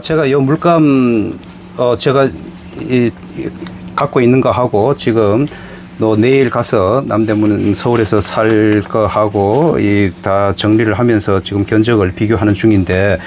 제가 이 물감 제가 갖고 있는 거 하고 지금 내일 가서 남대문 서울에서 살 거 하고 다 정리를 하면서 지금 견적을 비교하는 중인데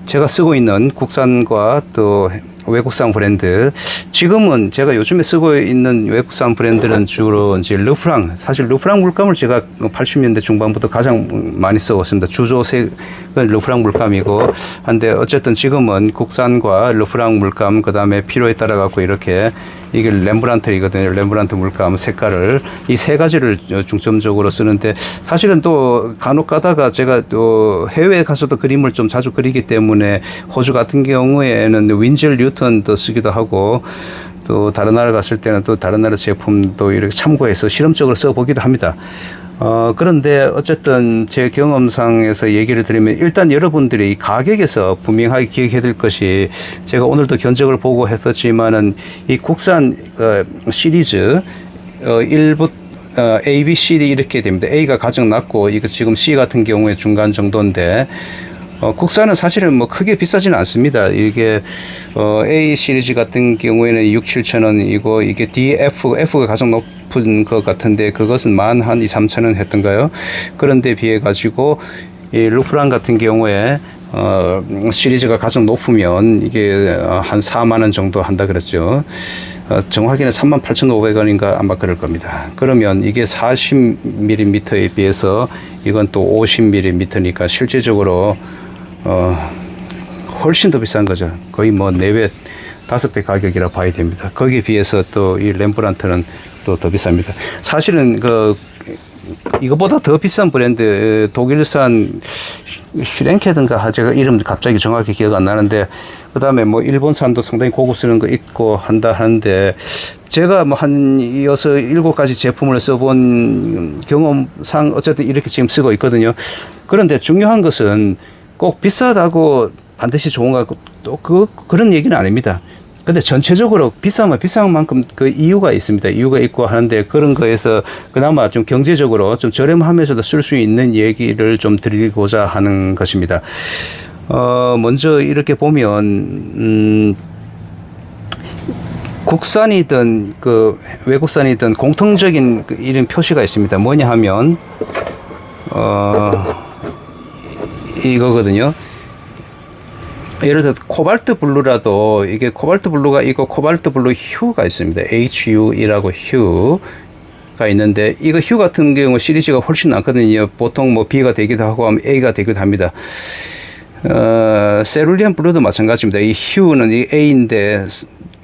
제가 쓰고 있는 국산과 또 외국산 브랜드, 지금은 제가 요즘에 쓰고 있는 외국산 브랜드는 주로 이제 르프랑, 사실 르프랑 물감을 제가 80년대 중반부터 가장 많이 써왔습니다. 주조색은 르프랑 물감이고 한데 어쨌든 지금은 국산과 르프랑 물감, 그 다음에 필요에 따라 갖고 이렇게 이게 렘브란트이거든요. 렘브란트 물감 색깔을 이 세 가지를 중점적으로 쓰는데, 사실은 또 간혹 가다가 제가 또 해외에 가서도 그림을 좀 자주 그리기 때문에 호주 같은 경우에는 윈즐 뉴턴도 쓰기도 하고, 또 다른 나라 갔을 때는 또 다른 나라 제품도 이렇게 참고해서 실험적으로 써보기도 합니다. 그런데 어쨌든 제 경험상에서 얘기를 드리면, 일단 여러분들이 이 가격에서 분명하게 기억해야 될 것이, 제가 오늘도 견적을 보고 했었지만은 이 국산 시리즈 1부터 A, B, C, D 이렇게 됩니다. A가 가장 낮고 이거 지금 C 같은 경우에 중간 정도인데, 국산은 사실은 뭐 크게 비싸지는 않습니다. 이게 A 시리즈 같은 경우에는 6, 7천 원이고, 이게 D, F가 가장 높은 것 같은데 그것은 한 2, 3천 원 했던가요? 그런데 비해 가지고 이 르프랑 같은 경우에 시리즈가 가장 높으면 이게 한 4만 원 정도 한다 그랬죠. 정확히는 38,500원인가 아마 그럴 겁니다. 그러면 이게 40mm에 비해서 이건 또 50mm니까 실제적으로 훨씬 더 비싼 거죠. 거의 뭐 4배, 5배 가격이라 봐야 됩니다. 거기에 비해서 또 이 렘브란트는 또 더 비쌉니다. 사실은 이거보다 더 비싼 브랜드, 독일산 슈랭케든가, 제가 이름 갑자기 정확히 기억 안 나는데, 그 다음에 뭐 일본산도 상당히 고급 쓰는 거 있고 한다 하는데, 제가 뭐 한 6, 7가지 제품을 써본 경험상 어쨌든 이렇게 지금 쓰고 있거든요. 그런데 중요한 것은 꼭 비싸다고 반드시 좋은 거, 또 그런 얘기는 아닙니다. 근데 전체적으로 비싸면 비싼 만큼 그 이유가 있습니다. 이유가 있고 하는데, 그런 거에서 그나마 좀 경제적으로 좀 저렴하면서도 쓸 수 있는 얘기를 좀 드리고자 하는 것입니다. 먼저 이렇게 보면, 국산이든 외국산이든 공통적인 이런 표시가 있습니다. 뭐냐 하면, 이거거든요. 예를 들어 코발트 블루라도, 이게 코발트 블루가 있고 코발트 블루 휴가 있습니다. HU이라고 휴가 있는데, 이거 휴 같은 경우 시리즈가 훨씬 많거든요. 보통 뭐 B가 되기도 하고 하면 A가 되기도 합니다. 세룰리안 블루도 마찬가지입니다. 이 휴는 이 A인데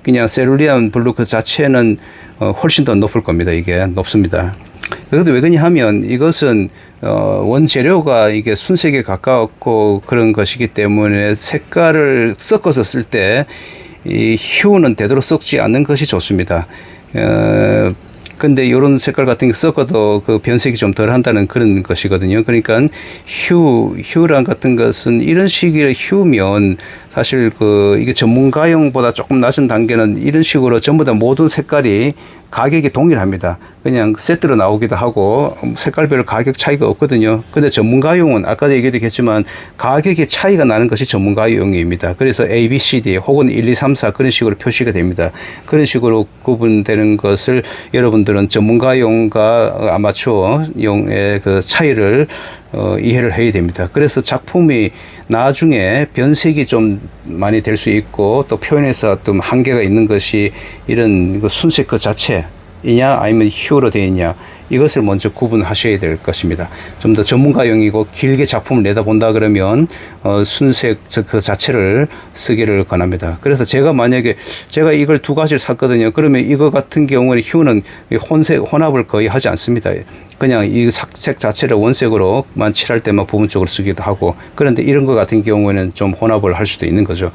그냥 세룰리안 블루 그 자체는 훨씬 더 높을 겁니다. 이게 높습니다. 그래도 왜 그러냐 하면, 이것은 원재료가 이게 순색에 가까웠고 그런 것이기 때문에 색깔을 섞어서 쓸 때 이 휴는 되도록 섞지 않는 것이 좋습니다. 근데 이런 색깔 같은 게 섞어도 그 변색이 좀 덜 한다는 그런 것이거든요. 그러니까 휴랑 같은 것은 이런 식의 휴면, 사실 이게 전문가용보다 조금 낮은 단계는 이런 식으로 전부 다 모든 색깔이 가격이 동일합니다. 그냥 세트로 나오기도 하고 색깔별 가격 차이가 없거든요. 근데 전문가용은 아까도 얘기했지만 가격의 차이가 나는 것이 전문가용입니다. 그래서 A, B, C, D 혹은 1, 2, 3, 4 그런 식으로 표시가 됩니다. 그런 식으로 구분되는 것을 여러분들은 전문가용과 아마추어용의 그 차이를 이해를 해야 됩니다. 그래서 작품이 나중에 변색이 좀 많이 될 수 있고, 또 표현에서 좀 한계가 있는 것이 이런 순색 그 자체이냐 아니면 휴로 되어 있냐, 이것을 먼저 구분하셔야 될 것입니다. 좀 더 전문가용이고 길게 작품을 내다본다 그러면 순색 그 자체를 쓰기를 권합니다. 그래서 제가 만약에 제가 이걸 2가지를 샀거든요. 그러면 이거 같은 경우는 휴는 혼합을 거의 하지 않습니다. 그냥 이 색 자체를 원색으로만 칠할 때만 부분적으로 쓰기도 하고, 그런데 이런 것 같은 경우에는 좀 혼합을 할 수도 있는 거죠.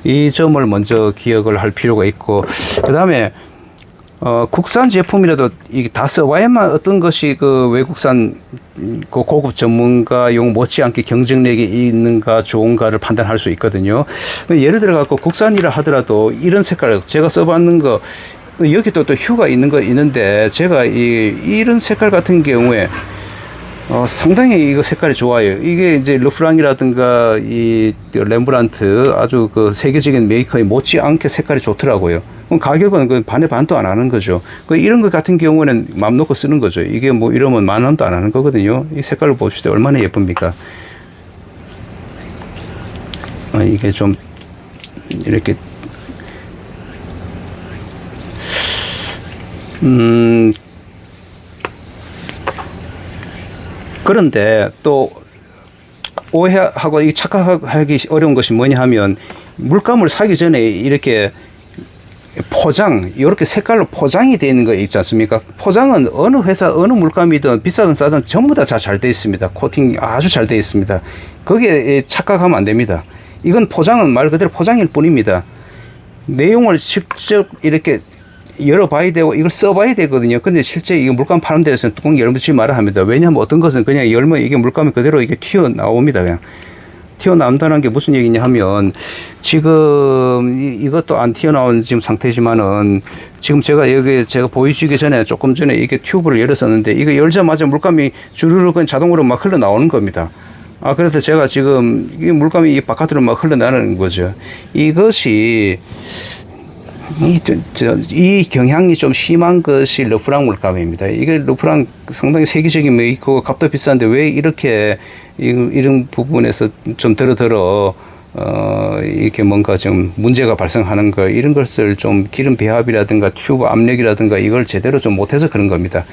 이 점을 먼저 기억을 할 필요가 있고, 그 다음에 국산 제품이라도 이게 다 써봐야만 어떤 것이 그 외국산 그 고급 전문가용 못지않게 경쟁력이 있는가 좋은가를 판단할 수 있거든요. 예를 들어 갖고 국산이라 하더라도 이런 색깔 제가 써봤는 거, 여기 또 휴가 있는 거 있는데, 제가 이런 색깔 같은 경우에 상당히 이거 색깔이 좋아요. 이게 이제 르프랑이라든가 이 렘브란트 아주 그 세계적인 메이커에 못지않게 색깔이 좋더라고요. 그럼 가격은 그 반의 반도 안 하는 거죠. 그 이런 것 같은 경우는 맘 놓고 쓰는 거죠. 이게 뭐 이러면 10,000원도 안 하는 거거든요. 이 색깔을 봅시다. 얼마나 예쁩니까? 이게 좀 이렇게 그런데 또 오해하고 이 착각하기 어려운 것이 뭐냐 하면 물감을 사기 전에 이렇게 포장, 이렇게 색깔로 포장이 되어 있는 거 있지 않습니까? 포장은 어느 회사, 어느 물감이든 비싸든 싸든 전부 다 잘 되어 있습니다. 코팅이 아주 잘 되어 있습니다. 거기에 착각하면 안 됩니다. 이건 포장은 말 그대로 포장일 뿐입니다. 내용을 직접 이렇게 열어봐야 되고 이걸 써봐야 되거든요. 근데 실제 이거 물감 파는 데서는 뚜껑 열지 말아 합니다. 왜냐하면 어떤 것은 그냥 열면 이게 물감이 그대로 이게 튀어나옵니다. 그냥 튀어나온다는 게 무슨 얘기냐 하면 지금 이것도 안 튀어나온 지금 상태지만은 지금 제가 보여주기 전에 조금 전에 이게 튜브를 열었었는데 이거 열자마자 물감이 주르륵 그냥 자동으로 막 흘러나오는 겁니다. 그래서 제가 지금 이 물감이 이 바깥으로 막 흘러나오는 거죠. 이것이 이 경향이 좀 심한 것이 르프랑 물감입니다. 이게 르프랑 상당히 세계적인 메이커고 값도 비싼데 왜 이렇게 이런 부분에서 좀 이렇게 뭔가 좀 문제가 발생하는 거, 이런 것을 좀 기름 배합이라든가 튜브 압력이라든가 이걸 제대로 좀 못해서 그런 겁니다.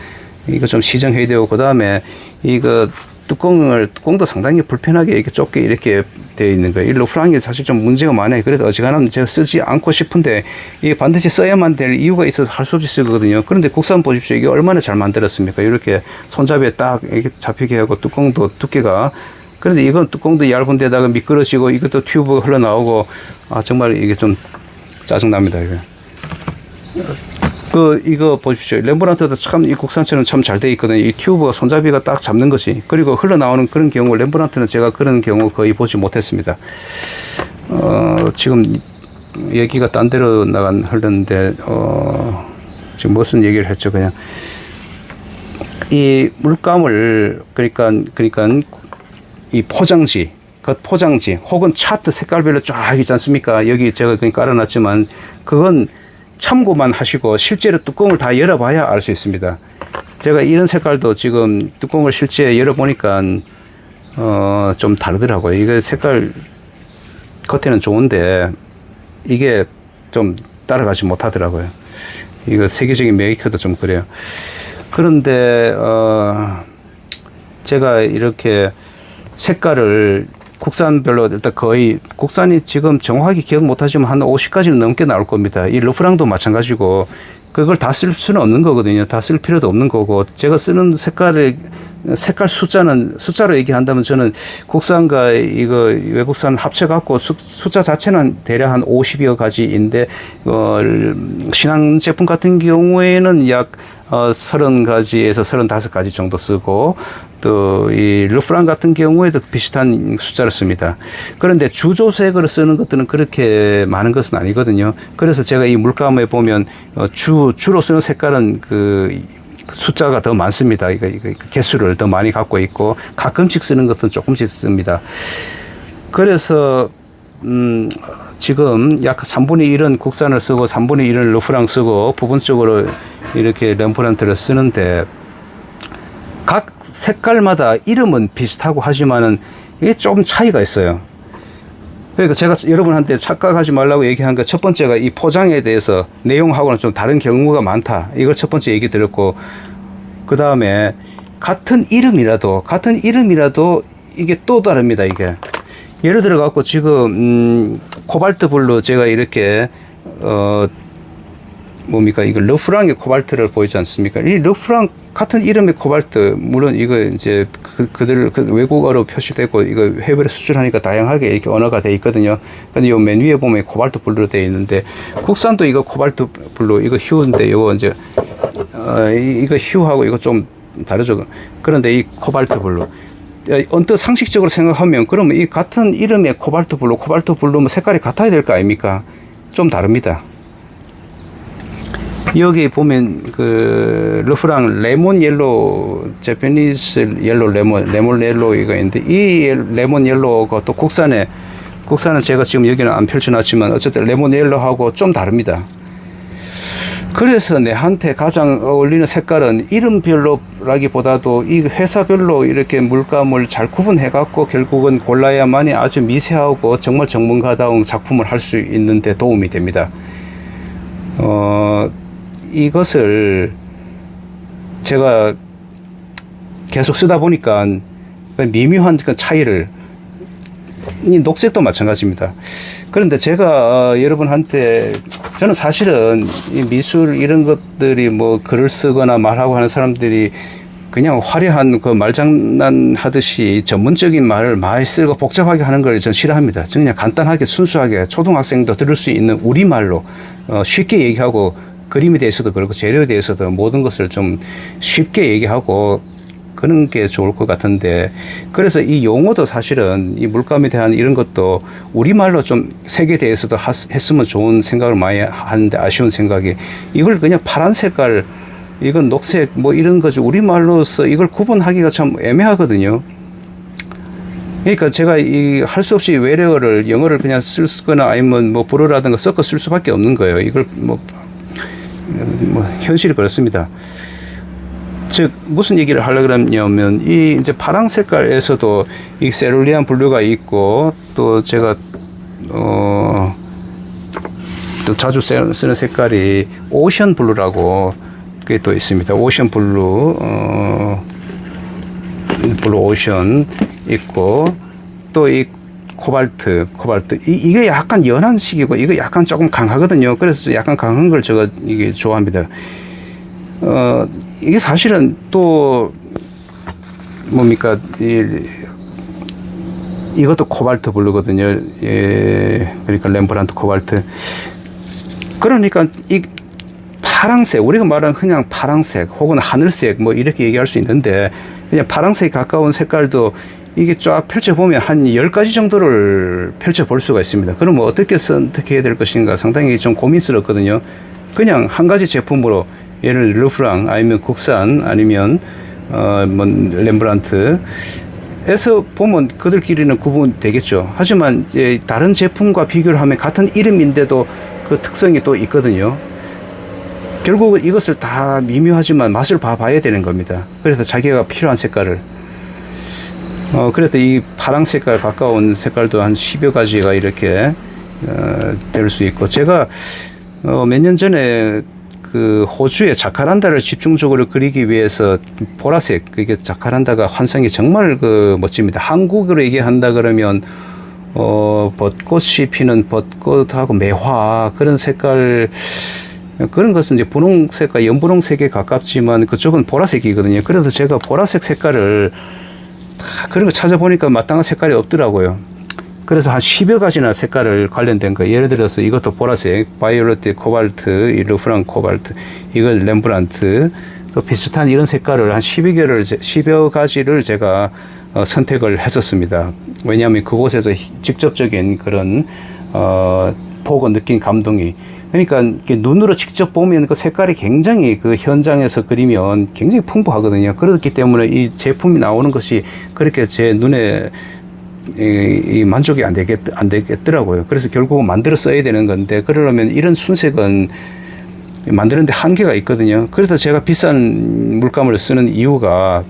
이거 좀 시정해야 되고, 그 다음에 이거 뚜껑도 상당히 불편하게 이렇게 좁게 이렇게 되어 있는 거예요. 이 르프랑이 사실 좀 문제가 많아요. 그래서 어지간하면 제가 쓰지 않고 싶은데 이게 반드시 써야만 될 이유가 있어서 할 수 없이 쓰거든요. 그런데 국산 보십시오. 이게 얼마나 잘 만들었습니까? 이렇게 손잡이에 딱 이렇게 잡히게 하고 뚜껑도 두께가, 그런데 이건 뚜껑도 얇은 데다가 미끄러지고 이것도 튜브가 흘러나오고 정말 이게 좀 짜증납니다. 이거. 이거 보십시오. 렘브란트도 참 이 국산처럼 참 잘 돼 있거든요. 이 튜브가 손잡이가 딱 잡는 것이. 그리고 흘러나오는 그런 경우, 렘브란트는 제가 그런 경우 거의 보지 못했습니다. 지금 얘기가 딴 데로 흘렀는데, 지금 무슨 얘기를 했죠, 그냥. 이 물감을, 그러니까 이 포장지, 겉포장지, 혹은 차트 색깔별로 쫙 있지 않습니까? 여기 제가 그냥 깔아놨지만, 그건 참고만 하시고 실제로 뚜껑을 다 열어봐야 알 수 있습니다. 제가 이런 색깔도 지금 뚜껑을 실제 열어보니까 좀 다르더라고요. 이게 색깔 겉에는 좋은데 이게 좀 따라가지 못하더라고요. 이거 세계적인 메이커도 좀 그래요. 그런데 제가 이렇게 색깔을 국산별로 일단 거의, 국산이 지금 정확하게 기억 못하지만 한 50가지는 넘게 나올 겁니다. 이 르프랑도 마찬가지고 그걸 다 쓸 수는 없는 거거든요. 다 쓸 필요도 없는 거고, 제가 쓰는 색깔 숫자로 얘기한다면 저는 국산과 이거 외국산 합쳐갖고 숫자 자체는 대략 한 50여 가지인데, 신앙 제품 같은 경우에는 약 30가지에서 35가지 정도 쓰고, 또 이 르프랑 같은 경우에도 비슷한 숫자를 씁니다. 그런데 주조색으로 쓰는 것들은 그렇게 많은 것은 아니거든요. 그래서 제가 이 물감에 보면 주로 쓰는 색깔은 그 숫자가 더 많습니다. 이거 개수를 더 많이 갖고 있고, 가끔씩 쓰는 것은 조금씩 씁니다. 그래서 지금 약 3분의 1은 국산을 쓰고 3분의 1은 르프랑 쓰고 부분적으로 이렇게 렘브란트를 쓰는데, 각 색깔마다 이름은 비슷하고 하지만은 이게 조금 차이가 있어요. 그러니까 제가 여러분한테 착각하지 말라고 얘기한 것 첫 번째가 이 포장에 대해서 내용하고는 좀 다른 경우가 많다. 이걸 첫 번째 얘기 드렸고, 그 다음에 같은 이름이라도 이게 또 다릅니다. 이게 예를 들어 갖고 지금 코발트 블루, 제가 이렇게 뭡니까, 이거 르프랑의 코발트를 보이지 않습니까? 이 르프랑 같은 이름의 코발트, 물론 이거 이제 그들 외국어로 표시되고 이거 해외에 수출하니까 다양하게 이렇게 언어가 돼 있거든요. 근데 요 맨 위에 보면 코발트 블루로 되어 있는데, 국산도 이거 코발트 블루, 이거 휴인데 이거 이제 이거 휴하고 이거 좀 다르죠. 그런데 이 코발트 블루, 언뜻 상식적으로 생각하면 그러면 이 같은 이름의 코발트 블루면 색깔이 같아야 될 거 아닙니까? 좀 다릅니다. 여기 보면 그 르프랑 레몬 옐로우, 제페니스 옐로우, 레몬 옐로우가 있는데 이 레몬 옐로우가 또 국산은 제가 지금 여기는 안 펼쳐놨지만 어쨌든 레몬 옐로우하고 좀 다릅니다. 그래서 내한테 가장 어울리는 색깔은 이름별로라기보다도 이 회사별로 이렇게 물감을 잘 구분해 갖고 결국은 골라야만이 아주 미세하고 정말 전문가다운 작품을 할 수 있는 데 도움이 됩니다. 이것을 제가 계속 쓰다 보니까 미묘한 그 차이를, 이 녹색도 마찬가지입니다. 그런데 제가 여러분한테, 저는 사실은 이 미술 이런 것들이 뭐 글을 쓰거나 말하고 하는 사람들이 그냥 화려한 그 말장난 하듯이 전문적인 말을 많이 쓰고 복잡하게 하는 걸 전 싫어합니다. 저는 그냥 간단하게 순수하게 초등학생도 들을 수 있는 우리말로 쉽게 얘기하고, 그림에 대해서도 그렇고 재료에 대해서도 모든 것을 좀 쉽게 얘기하고 그런 게 좋을 것 같은데, 그래서 이 용어도 사실은 이 물감에 대한 이런 것도 우리말로 좀 색에 대해서도 했으면 좋은 생각을 많이 하는데, 아쉬운 생각이, 이걸 그냥 파란 색깔, 이건 녹색 뭐 이런 거지 우리말로서 이걸 구분하기가 참 애매하거든요. 그러니까 제가 이 할 수 없이 외래어를, 영어를 그냥 쓰거나 아니면 뭐 불어라든가 섞어 쓸 수밖에 없는 거예요. 이걸 뭐 현실이 그렇습니다. 즉 무슨 얘기를 하려고 그러냐면, 이 이제 파랑 색깔에서도 이 세룰리안 블루가 있고, 또 제가 또 자주 쓰는 색깔이 오션 블루라고 그게 또 있습니다. 오션 블루, 블루 오션 있고, 또 이 코발트, 이게 약간 연한 색이고 이거 약간 조금 강하거든요. 그래서 약간 강한 걸 제가 이게 좋아합니다. 이게 사실은 또 뭡니까, 이것도 코발트 블루거든요. 예, 그러니까 렘브란트 코발트. 그러니까 이 파랑색, 우리가 말하는 그냥 파랑색 혹은 하늘색 뭐 이렇게 얘기할 수 있는데, 그냥 파랑색에 가까운 색깔도 이게 쫙 펼쳐보면 한 10가지 정도를 펼쳐볼 수가 있습니다. 그럼 뭐 어떻게 선택해야 될 것인가 상당히 좀 고민스럽거든요. 그냥 한 가지 제품으로, 예를 들어 르프랑 아니면 국산 아니면 뭐 렘브란트에서 보면 그들끼리는 구분되겠죠. 하지만 이제 다른 제품과 비교를 하면 같은 이름인데도 그 특성이 또 있거든요. 결국 이것을 다 미묘하지만 맛을 봐야 되는 겁니다. 그래서 자기가 필요한 색깔을, 그래서 이 파랑 색깔 가까운 색깔도 한 10여 가지가 이렇게 될 수 있고, 제가 몇 년 전에 그 호주의 자카란다를 집중적으로 그리기 위해서 보라색, 그게 자카란다가 환상이 정말 그 멋집니다. 한국으로 얘기한다 그러면 벚꽃이 피는 벚꽃하고 매화, 그런 색깔, 그런 것은 이제 분홍색과 연분홍색에 가깝지만 그쪽은 보라색이거든요. 그래서 제가 보라색 색깔을 그런 거 찾아보니까 마땅한 색깔이 없더라고요. 그래서 한 10여 가지나 색깔을 관련된 거, 예를 들어서 이것도 보라색, 바이올렛 코발트, 이 르프랑 코발트, 이건 렘브란트, 또 비슷한 이런 색깔을 한 10여 가지를 제가 선택을 했었습니다. 왜냐하면 그곳에서 직접적인 그런 보고 느낀 감동이, 그러니까 눈으로 직접 보면 그 색깔이 굉장히 그 현장에서 그리면 굉장히 풍부하거든요. 그렇기 때문에 이 제품이 나오는 것이 그렇게 제 눈에 이 만족이 안 되겠더라고요. 그래서 결국은 만들어 써야 되는 건데, 그러려면 이런 순색은 만드는데 한계가 있거든요. 그래서 제가 비싼 물감을 쓰는 이유가,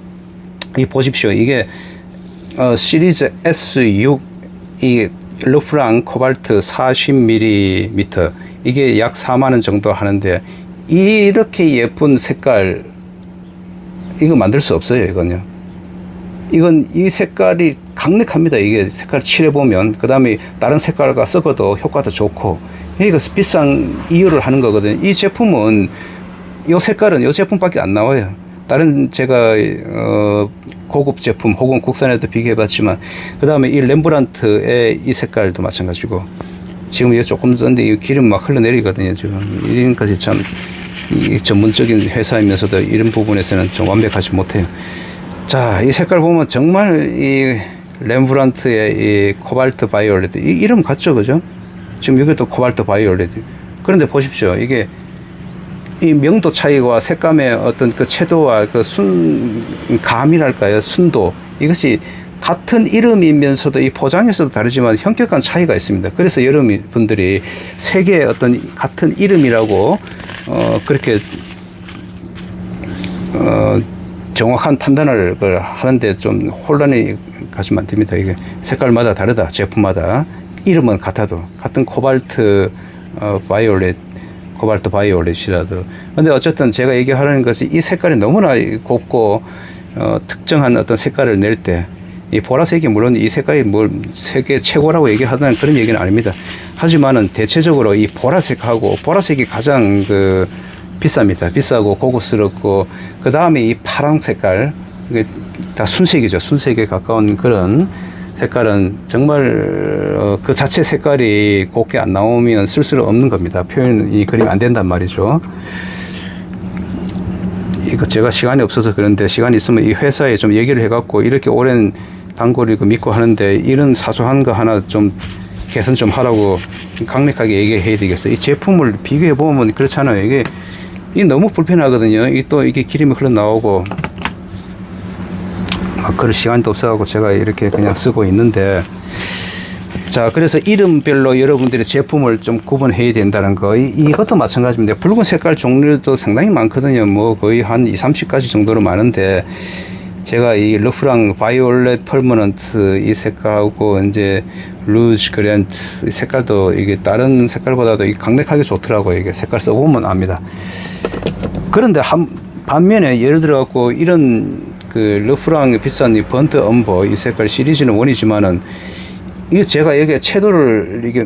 이 보십시오. 이게 시리즈 S6, 이 르프랑 코발트 40mm, 이게 약 4만원 정도 하는데, 이렇게 예쁜 색깔 이거 만들 수 없어요. 이건 이 색깔이 강력합니다. 이게 색깔 칠해보면, 그 다음에 다른 색깔과 섞어도 효과도 좋고, 그러니까 비싼 이유를 하는 거거든요. 이 제품은 이 색깔은 이 제품밖에 안 나와요. 다른 제가 고급 제품 혹은 국산에도 비교해봤지만, 그 다음에 이 렘브란트의 이 색깔도 마찬가지고, 지금 이게 조금 전에 이 기름 막 흘러내리거든요. 지금 이런까지 참 이 전문적인 회사이면서도 이런 부분에서는 좀 완벽하지 못해요. 자, 이 색깔 보면 정말 이 렘브란트의 이 코발트 바이올렛, 이 이름 같죠, 그죠? 지금 이것도 코발트 바이올렛. 그런데 보십시오. 이게 이 명도 차이와 색감의 어떤 그 채도와 그 감이랄까요, 순도, 이것이 같은 이름이면서도 이 포장에서도 다르지만 현격한 차이가 있습니다. 그래서 여러분들이 세 개의 어떤 같은 이름이라고 그렇게 정확한 판단을 하는데 좀 혼란이 가시면 안 됩니다. 이게 색깔마다 다르다, 제품마다. 이름은 같아도, 같은 코발트 바이올렛이라도. 근데 어쨌든 제가 얘기하려는 것이 이 색깔이 너무나 곱고 특정한 어떤 색깔을 낼 때 이 보라색이 물론 이 색깔이 세계 최고라고 얘기하다는 그런 얘기는 아닙니다. 하지만은 대체적으로 이 보라색이 가장 비쌉니다. 비싸고 고급스럽고, 그 다음에 이 파랑 색깔, 이게 다 순색이죠. 순색에 가까운 그런 색깔은 정말 그 자체 색깔이 곱게 안 나오면 쓸 수 없는 겁니다. 표현이 그리면 안 된단 말이죠. 이거 제가 시간이 없어서 그런데, 시간이 있으면 이 회사에 좀 얘기를 해갖고 이렇게 오랜 단골이고 믿고 하는데 이런 사소한 거 하나 좀 개선 좀 하라고 강력하게 얘기해야 되겠어요. 이 제품을 비교해 보면 그렇잖아요. 이게 너무 불편하거든요. 이게 기름이 흘러나오고, 그럴 시간도 없어가지고 제가 이렇게 그냥 쓰고 있는데, 자, 그래서 이름별로 여러분들이 제품을 좀 구분해야 된다는 거, 이것도 마찬가지입니다. 붉은 색깔 종류도 상당히 많거든요. 거의 한 20-30가지 정도로 많은데, 제가 이 르프랑 바이올렛 퍼머넌트 이 색깔하고 이제 루즈 그랜트 이 색깔도 이게 다른 색깔보다도 강력하게 좋더라고요. 이게 색깔 써보면 압니다. 그런데 반면에 예를 들어 갖고 이런 르프랑 비싼 이 번트 엄버 이 색깔 시리즈는 원이지만은, 이게 제가 여기에 채도를 이게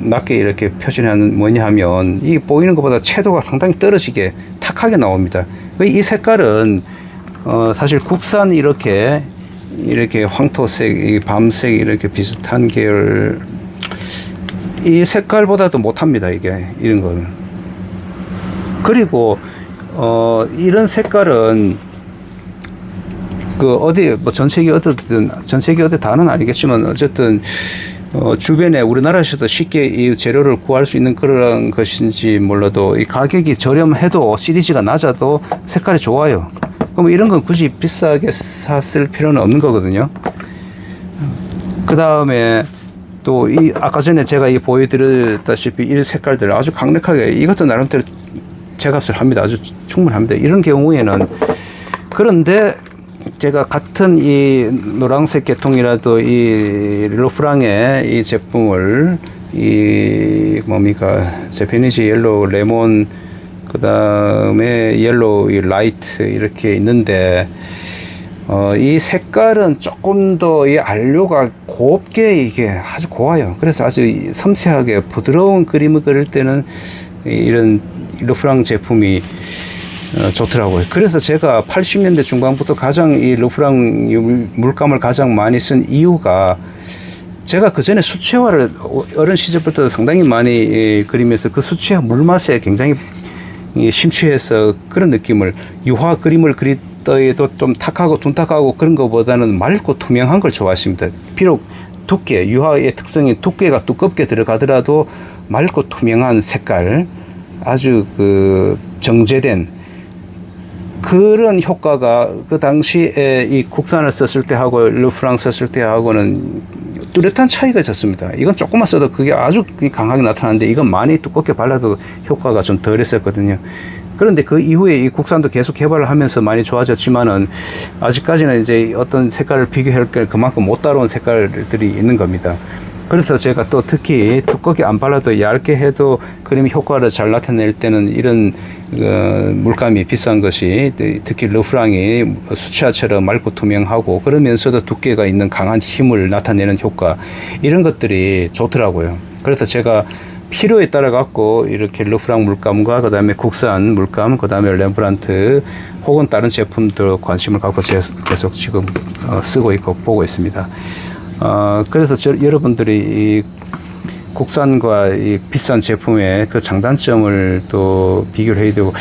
낮게 이렇게 표준하는 뭐냐 하면, 이 보이는 것보다 채도가 상당히 떨어지게 탁하게 나옵니다. 이 색깔은 사실 국산 이렇게 황토색, 밤색 이렇게 비슷한 계열 이 색깔보다도 못합니다. 이런 거는. 그리고 이런 색깔은 전 세계 어디 다는 아니겠지만 어쨌든 주변에 우리나라에서도 쉽게 이 재료를 구할 수 있는 그런 것인지 몰라도, 이 가격이 저렴해도 시리즈가 낮아도 색깔이 좋아요. 그럼 이런 건 굳이 비싸게 샀을 필요는 없는 거거든요. 그 다음에 또 아까 전에 제가 보여드렸다시피 이 색깔들 아주 강력하게, 이것도 나름대로 제값을 합니다. 아주 충분합니다. 이런 경우에는. 그런데 제가 같은 이 노란색 계통이라도 이 르프랑의 이 제품을 제페니지 옐로우 레몬, 그 다음에 옐로우 이 라이트 이렇게 있는데, 이 색깔은 조금 더 이 안료가 곱게 이게 아주 고와요. 그래서 아주 섬세하게 부드러운 그림을 그릴 때는 이런 르프랑 제품이 좋더라고요. 그래서 제가 80년대 중반부터 가장 이 르프랑 물감을 가장 많이 쓴 이유가, 제가 그 전에 수채화를 어린 시절부터 상당히 많이 그리면서 그 수채화 물맛에 굉장히 심취해서 그런 느낌을, 유화 그림을 그릴 때에도 좀 탁하고 둔탁하고 그런 것보다는 맑고 투명한 걸 좋아했습니다. 비록 유화의 특성이 두께가 두껍게 들어가더라도 맑고 투명한 색깔, 아주 정제된 그런 효과가 그 당시에 이 국산을 썼을 때 하고 르프랑 썼을 때 하고는 뚜렷한 차이가 있었습니다. 이건 조금만 써도 그게 아주 강하게 나타나는데, 이건 많이 두껍게 발라도 효과가 좀 덜 했었거든요. 그런데 그 이후에 이 국산도 계속 개발을 하면서 많이 좋아졌지만은, 아직까지는 이제 어떤 색깔을 비교할 게 그만큼 못 따라온 색깔들이 있는 겁니다. 그래서 제가 또 특히 두껍게 안 발라도 얇게 해도 그림 효과를 잘 나타낼 때는 이런 물감이 비싼 것이, 특히 르프랑이 수채화처럼 맑고 투명하고 그러면서도 두께가 있는 강한 힘을 나타내는 효과, 이런 것들이 좋더라고요. 그래서 제가 필요에 따라 갖고 이렇게 르프랑 물감과 그 다음에 국산 물감, 그 다음에 렘브란트 혹은 다른 제품들 관심을 갖고 계속 지금 쓰고 있고 보고 있습니다. 그래서 여러분들이 이 국산과 이 비싼 제품의 그 장단점을 또 비교를 해야 되고,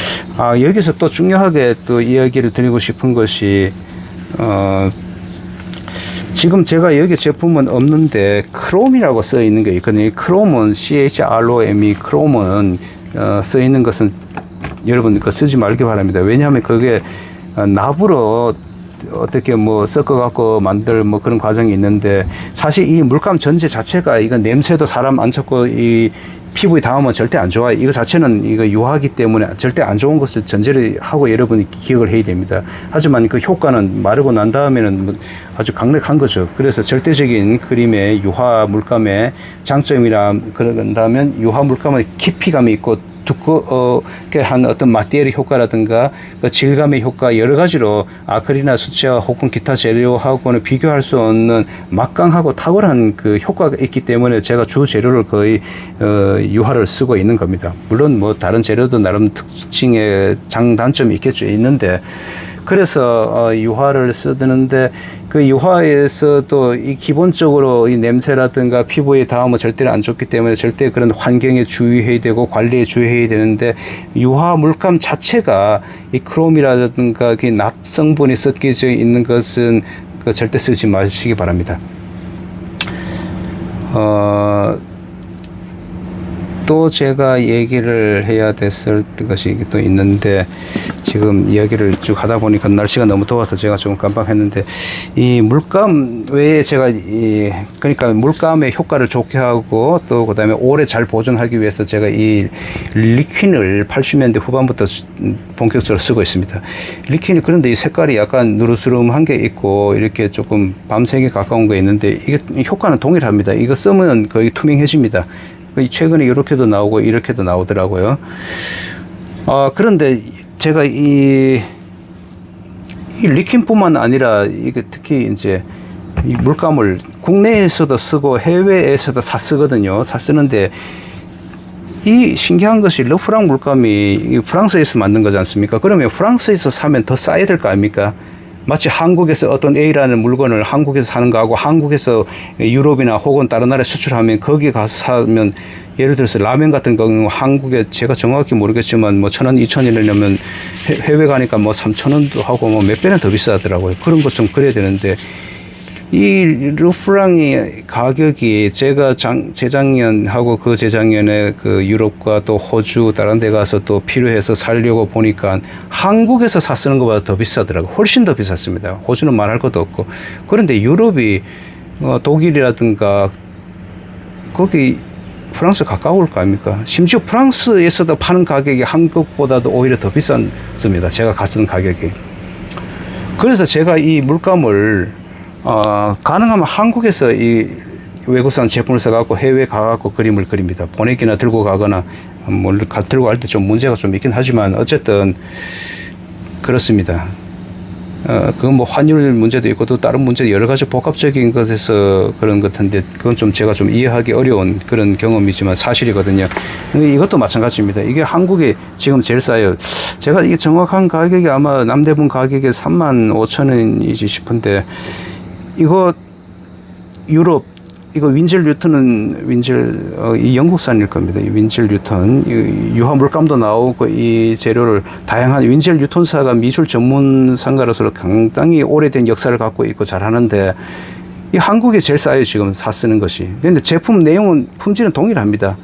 여기서 또 중요하게 또 이야기를 드리고 싶은 것이, 지금 제가 여기 제품은 없는데 크롬이라고 써 있는 게 있거든요. 크롬은 CHROME, 크롬은 써 있는 것은 여러분 그 쓰지 말기 바랍니다. 왜냐하면 그게 납으로 어떻게 뭐 섞어갖고 만들 뭐 그런 과정이 있는데, 사실 이 물감 전체 자체가 이거 냄새도 사람 안 쳤고 이 피부에 닿으면 절대 안 좋아요. 이거 자체는 이거 유화기 때문에 절대 안 좋은 것을 전제를 하고 여러분이 기억을 해야 됩니다. 하지만 그 효과는 마르고 난 다음에는 뭐 아주 강력한 거죠. 그래서 절대적인 그림의 유화 물감의 장점이라 그런다면, 유화 물감은 깊이감이 있고 두껍게 한 어떤 마테리얼 효과라든가 그 질감의 효과, 여러 가지로 아크릴이나 수채화 혹은 기타 재료하고는 비교할 수 없는 막강하고 탁월한 그 효과가 있기 때문에 제가 주 재료를 거의 유화를 쓰고 있는 겁니다. 물론 뭐 다른 재료도 나름 특징의 장단점이 있겠죠, 있는데, 그래서 유화를 쓰는데, 그 유화에서도 이 기본적으로 이 냄새라든가 피부에 닿으면 절대로 안 좋기 때문에 절대 그런 환경에 주의해야 되고 관리에 주의해야 되는데, 유화 물감 자체가 이 크롬이라든가 그 납 성분이 섞여져 있는 것은 그 절대 쓰지 마시기 바랍니다. 또 제가 얘기를 해야 됐을 것이 또 있는데, 지금 이야기를 쭉 하다 보니까 날씨가 너무 더워서 제가 좀 깜빡했는데, 이 물감 외에 제가 그러니까 물감의 효과를 좋게 하고 또 그다음에 오래 잘 보존하기 위해서 제가 이 리퀸을 80년대 후반부터 본격적으로 쓰고 있습니다. 리퀸이, 그런데 이 색깔이 약간 누르스름한 게 있고 이렇게 조금 밤색에 가까운 거 있는데, 이게 효과는 동일합니다. 이거 쓰면 거의 투명해집니다. 최근에 이렇게도 나오고 이렇게도 나오더라고요. 그런데 제가 이 리퀸뿐만 아니라 이게 특히 이제 이 물감을 국내에서도 쓰고 해외에서도 쓰거든요. 쓰는데, 이 신기한 것이 르프랑 물감이 프랑스에서 만든 거지 않습니까? 그러면 프랑스에서 사면 더 싸야 될 거 아닙니까? 마치 한국에서 어떤 A라는 물건을 한국에서 사는 거하고 한국에서 유럽이나 혹은 다른 나라에 수출하면 거기 가서 사면, 예를 들어서 라면 같은 경우 한국에 제가 정확히 모르겠지만 뭐 1,000원, 2,000원이라면 해외 가니까 뭐 3,000원도 하고 뭐 몇 배는 더 비싸더라고요. 그런 것 좀 그래야 되는데, 이 르프랑의 가격이 제가 재작년하고 그 재작년에 그 유럽과 또 호주 다른 데 가서 또 필요해서 살려고 보니까 한국에서 쓰는 것보다 더 비싸더라고요. 훨씬 더 비쌌습니다. 호주는 말할 것도 없고. 그런데 유럽이 독일이라든가 거기 프랑스 가까울 거 아닙니까? 심지어 프랑스에서도 파는 가격이 한국보다도 오히려 더 비쌌습니다. 제가 갔던 가격이. 그래서 제가 이 물감을 가능하면 한국에서 이 외국산 제품을 써갖고 해외에 가갖고 그림을 그립니다. 보내기나 들고 가거나, 들고 갈 때 좀 문제가 좀 있긴 하지만, 어쨌든, 그렇습니다. 그건 뭐 환율 문제도 있고 또 다른 문제, 여러 가지 복합적인 것에서 그런 것 같은데, 그건 좀 제가 좀 이해하기 어려운 그런 경험이지만 사실이거든요. 이것도 마찬가지입니다. 이게 한국에 지금 제일 싸요. 제가 이게 정확한 가격이 아마 남대문 가격이 35,000원이지 싶은데, 이거 유럽, 이거 윈젤 뉴턴은 이 영국산일 겁니다. 이 윈젤 뉴턴, 유화 물감도 나오고 이 재료를 다양한, 윈젤 뉴턴사가 미술 전문상가로서 상당히 오래된 역사를 갖고 있고 잘하는데, 이 한국에 제일 싸요, 지금 쓰는 것이. 근데 제품 내용은, 품질은 동일합니다.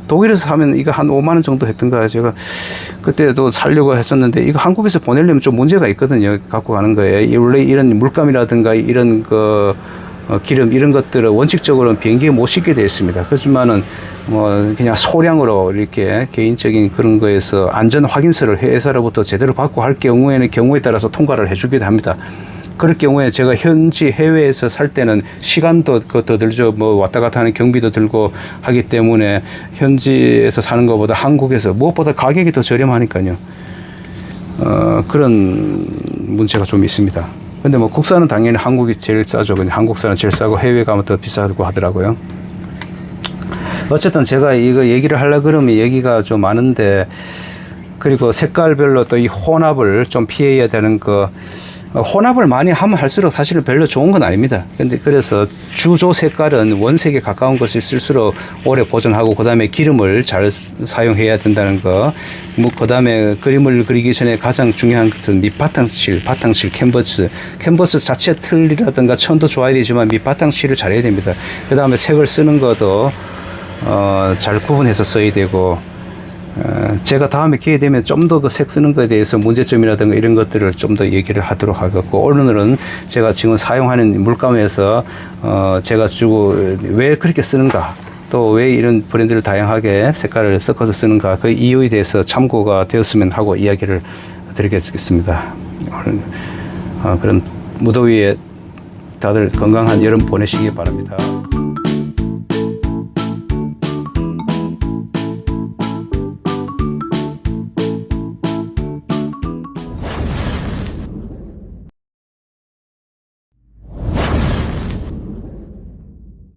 독일에서 사면 이거 한 5만 원 정도 했던가, 제가 그때도 살려고 했었는데, 이거 한국에서 보내려면 좀 문제가 있거든요. 갖고 가는 거에. 원래 이런 물감이라든가 이런 기름 이런 것들을 원칙적으로는 비행기에 못 싣게 되어 있습니다. 그렇지만은 뭐 그냥 소량으로 이렇게 개인적인 그런 거에서 안전 확인서를 회사로부터 제대로 받고 할 경우에는 경우에 따라서 통과를 해주기도 합니다. 그럴 경우에 제가 현지 해외에서 살 때는 시간도 더 들죠. 뭐 왔다 갔다 하는 경비도 들고 하기 때문에 현지에서 사는 것보다 한국에서 무엇보다 가격이 더 저렴하니까요. 그런 문제가 좀 있습니다. 근데 뭐 국산은 당연히 한국이 제일 싸죠. 근데 한국산은 제일 싸고 해외 가면 더 비싸고 하더라고요. 어쨌든 제가 이거 얘기를 하려고 그러면 얘기가 좀 많은데, 그리고 색깔별로 또 이 혼합을 좀 피해야 되는 거, 혼합을 많이 하면 할수록 사실은 별로 좋은 건 아닙니다. 근데 그래서 주조 색깔은 원색에 가까운 것이 쓸수록 오래 보존하고, 그 다음에 기름을 잘 사용해야 된다는 거, 뭐, 그 다음에 그림을 그리기 전에 가장 중요한 것은 밑바탕실, 바탕실, 캔버스 자체 틀이라든가 천도 좋아야 되지만 밑바탕실을 잘해야 됩니다. 그 다음에 색을 쓰는 것도 잘 구분해서 써야 되고, 제가 다음에 기회 되면 좀 더 그 색 쓰는 거에 대해서 문제점이라든가 이런 것들을 좀 더 얘기를 하도록 하겠고, 오늘은 제가 지금 사용하는 물감에서 제가 주고 왜 그렇게 쓰는가, 또 왜 이런 브랜드를 다양하게 색깔을 섞어서 쓰는가, 그 이유에 대해서 참고가 되었으면 하고 이야기를 드리겠습니다. 그런 무더위에 다들 건강한 여름 보내시기 바랍니다.